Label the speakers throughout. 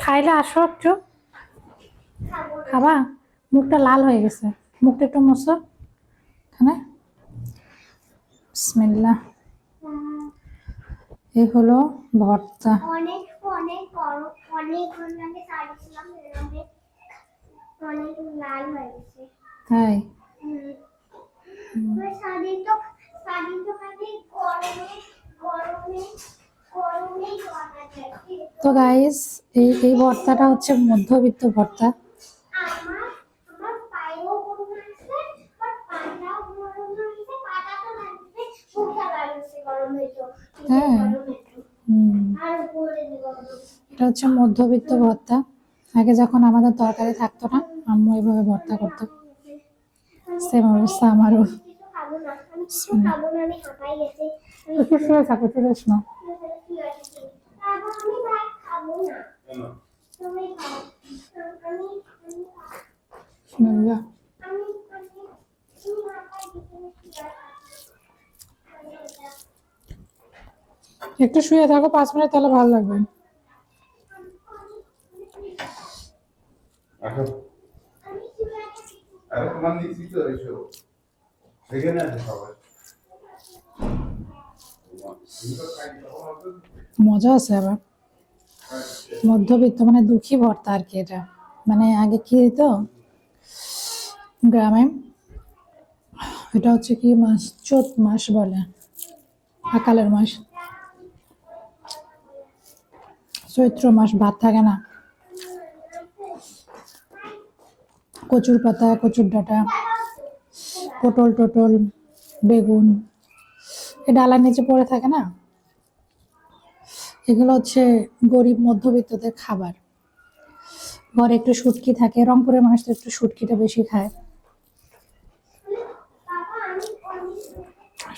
Speaker 1: খাইলে আসো একটু খাবা। মুখটা লাল হয়ে গেছে, মুখটা একটু মুছো। হ্যাঁ, বিসমিল্লাহ। এই হলো ভর্তা।
Speaker 2: অনেক অনেক অনেক ঘন্টা শাড়ি ছিলাম, অনেক লাল হয়ে গেছে।
Speaker 1: তাই
Speaker 2: শাড়ি তো খালি গরমে গরমে গরমেই বানা যায়।
Speaker 1: তো গাইস, এই ভর্তাটা হচ্ছে মধ্যবিত্ত ভর্তা।
Speaker 2: আমার আমার পায়েও গরম লাগছে, আর পাটাও গরম লাগছে, পাটা তো লাগছে, মুখটা লাগছে গরম হয়েছে।
Speaker 1: হ্যাঁ,
Speaker 2: আর উপরে গরম।
Speaker 1: এটা হচ্ছে মধ্যবিত্ত ভর্তা। আগে যখন আমাদের তরকারি থাকতো না, আম্মু এইভাবে ভর্তা করতো। সেম অবস্থা আমারও।
Speaker 2: খাবো না, আমি কিছু খাবো না, আমি হাঁপাই গেছে।
Speaker 1: একটু শুয়ে থাকো, শুয়ে শোনো।
Speaker 2: আমি ভাত খাবো না। তুমি খাও। আমি
Speaker 1: বিসমিল্লাহ।
Speaker 2: আমি তুমি হাঁপাই দিতে।
Speaker 1: একটু শুয়ে থাকো 5 মিনিট, তাহলে ভালো লাগবে। মজা আছে আবার। মধ্যবিত্ত মানে দুঃখী ভর্তা আর কি। এটা মানে আগে কি হতো গ্রামে, এটা হচ্ছে কি মাস, চৈত মাস বলে, আকালের মাস। চৈত্র মাস ভাত থাকে না, কচুর পাতা, কচুর ডাঁটা, পটল টটল, বেগুন, এ ডালার নিচে পড়ে থাকে না, এগুলো হচ্ছে গরিব মধ্যবিত্তদের খাবার। ঘরে একটু শুটকি থাকে, রংপুরের মানুষ তো একটু শুটকিটা বেশি খায়।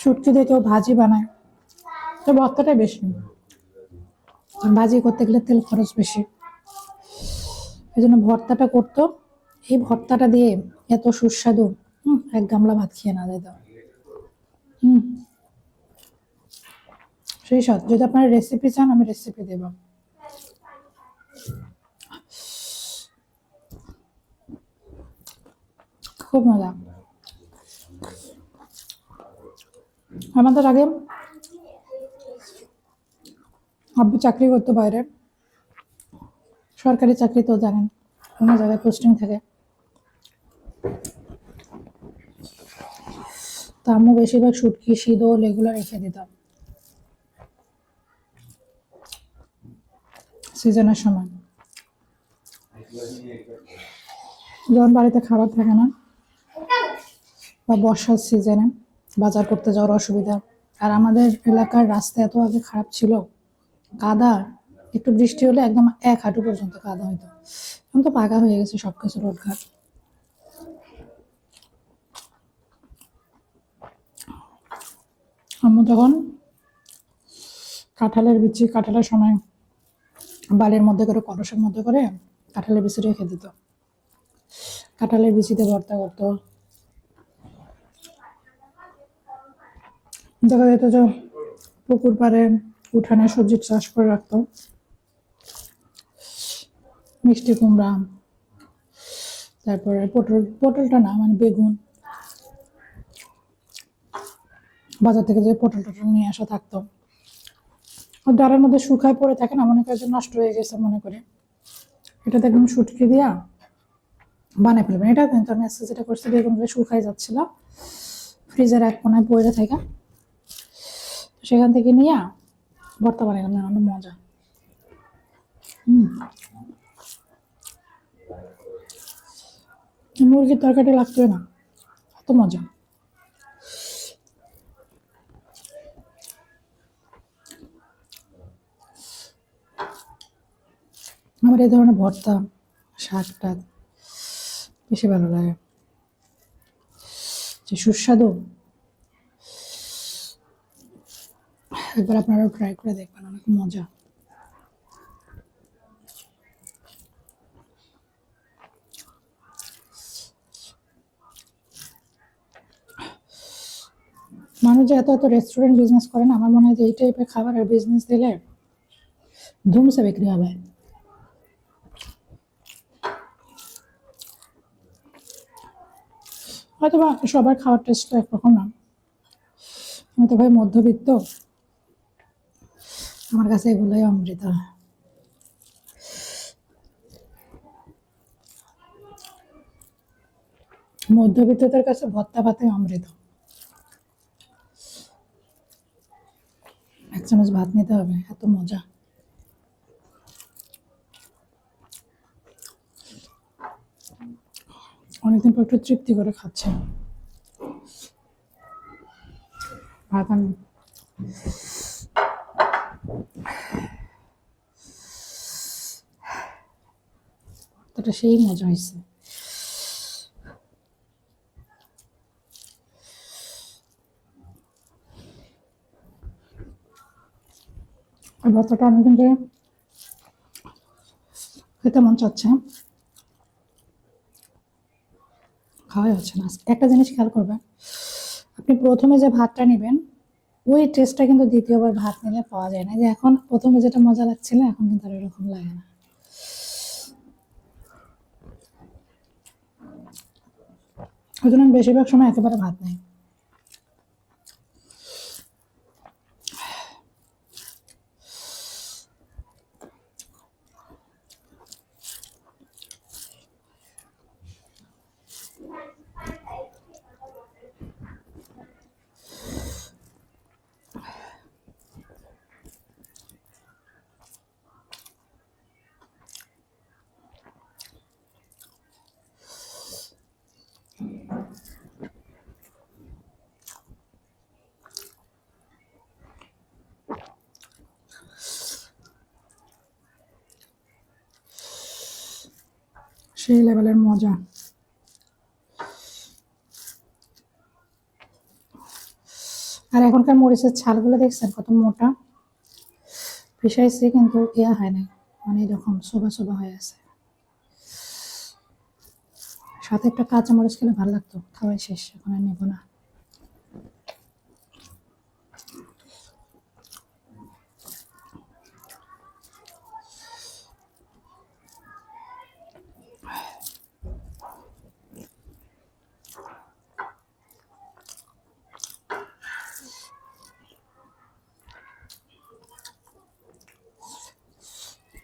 Speaker 1: শুটকি দিয়ে কেউ ভাজি বানায়, তো ভর্তাটা বেশি। ভাজি করতে গেলে তেল খরচ বেশি, এই জন্য ভর্তাটা করতো। এই ভর্তাটা দিয়ে এত সুস্বাদু, এক গামলা ভাত খেয়ে না যেত। সেই স্বাদ। যদি আপনার রেসিপি চান, আমি রেসিপি দেব। খুব মজা। আমাদের আগে আব্বু চাকরি করতো বাইরে, সরকারি চাকরি তো জানেন, কোনো জায়গায় পোস্টিং থাকে। তো আম্মু বেশিরভাগ শুটকি, শীদল এগুলো রেখে দিতাম সিজনের সময়, যখন বাড়িতে খাবার থাকে না বা বর্ষার সিজনে বাজার করতে যাওয়ার অসুবিধা। আর আমাদের এলাকার রাস্তা এত আগে খারাপ ছিল, কাদা, একটু বৃষ্টি হলে একদম 1 হাঁটু পর্যন্ত কাদা হইতো। এখন তো পাকা হয়ে গেছে সবকিছু, রোডঘাট। আম্মু তখন কাঁঠালের বিচি, কাঁঠালের সময় বালির মধ্যে করে, কলসের মধ্যে করে কাঁঠালের বিচি রেখে দিত, কাঁঠালের বিচিতে ভর্তা করতো। দেখা যেত যে পুকুর পাড়ে, উঠানে সবজির চাষ করে রাখতো, মিষ্টি কুমড়া, তারপরে পটলটা না মানে বেগুন, বাজার থেকে যে পটল টটল নিয়ে আসা থাকতো। ডালের মধ্যে শুকায় পড়ে থাকে না, মনে করে যে নষ্ট হয়ে গেছে মনে করে, এটা দেখবেন শুটকি দিয়া বানাই ফেলবেন। এটা কিন্তু আমি আজকে যেটা করছি, বেগুনগুলো শুকাই যাচ্ছিল ফ্রিজের এক কোনায় পড়ে থাকে, সেখান থেকে নিয়ে ভর্তা বানাইলাম, অনেক মজা। মুরগির তরকারি লাগতো না, এত মজা। আমার এই ধরনের ভর্তা, শাক টাক বেশি ভালো লাগে, যে সুস্বাদু। একবার আপনারাও ট্রাই করে দেখবেন, অনেক মজা। মানুষ যে এত এত রেস্টুরেন্ট বিজনেস করে না, আমার মনে হয় যে এই টাইপের খাবারের বিজনেস দিলে ধুমসে বিক্রি হবে। হয়তো বা সবার খাওয়ার টেস্ট তো একরকম না। আমি তো ভাই মধ্যবিত্ত, আমার কাছে এগুলোই অমৃত। মধ্যবিত্তদের কাছে ভর্তা ভাতে অমৃত। 1 চামচ ভাত নিতে হবে, এত মজা। অনেকদিন পর একটু তৃপ্তি করে খাচ্ছে ভাত। আমি ভর্তাটা সেই মজা হয়েছে। ওই ভর্তাটা অনেকদিন ধরে খেতে মন চাচ্ছে, খাওয়াই হচ্ছে না। একটা জিনিস খেয়াল করবেন, আপনি প্রথমে যে ভাতটা নেবেন ওই টেস্টটা কিন্তু দ্বিতীয়বার ভাত নিলে পাওয়া যায় না। যে এখন প্রথমে যেটা মজা লাগছিল এখন কিন্তু আর এরকম লাগে না। ওই জন্য আমি বেশিরভাগ সময় একেবারে ভাত নেই। সেই লেভেলের মজা। আর এখনকার মরিচের ছালগুলো দেখছেন কত মোটা, পিসাইছি কিন্তু ইয়া হয় নাই, মানে এরকম শোভা শোভা হয়ে আছে। সাথে একটা কাঁচা মরিচ খেলে ভালো লাগতো, খাওয়াই শেষ, এখন আর নেবো না।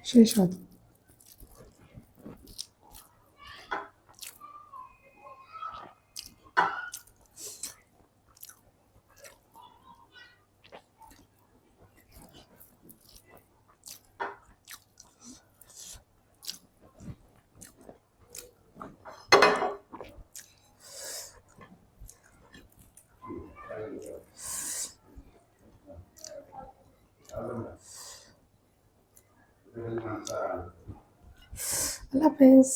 Speaker 1: সেই স্বাদ। আল্লাহ হাফেজ।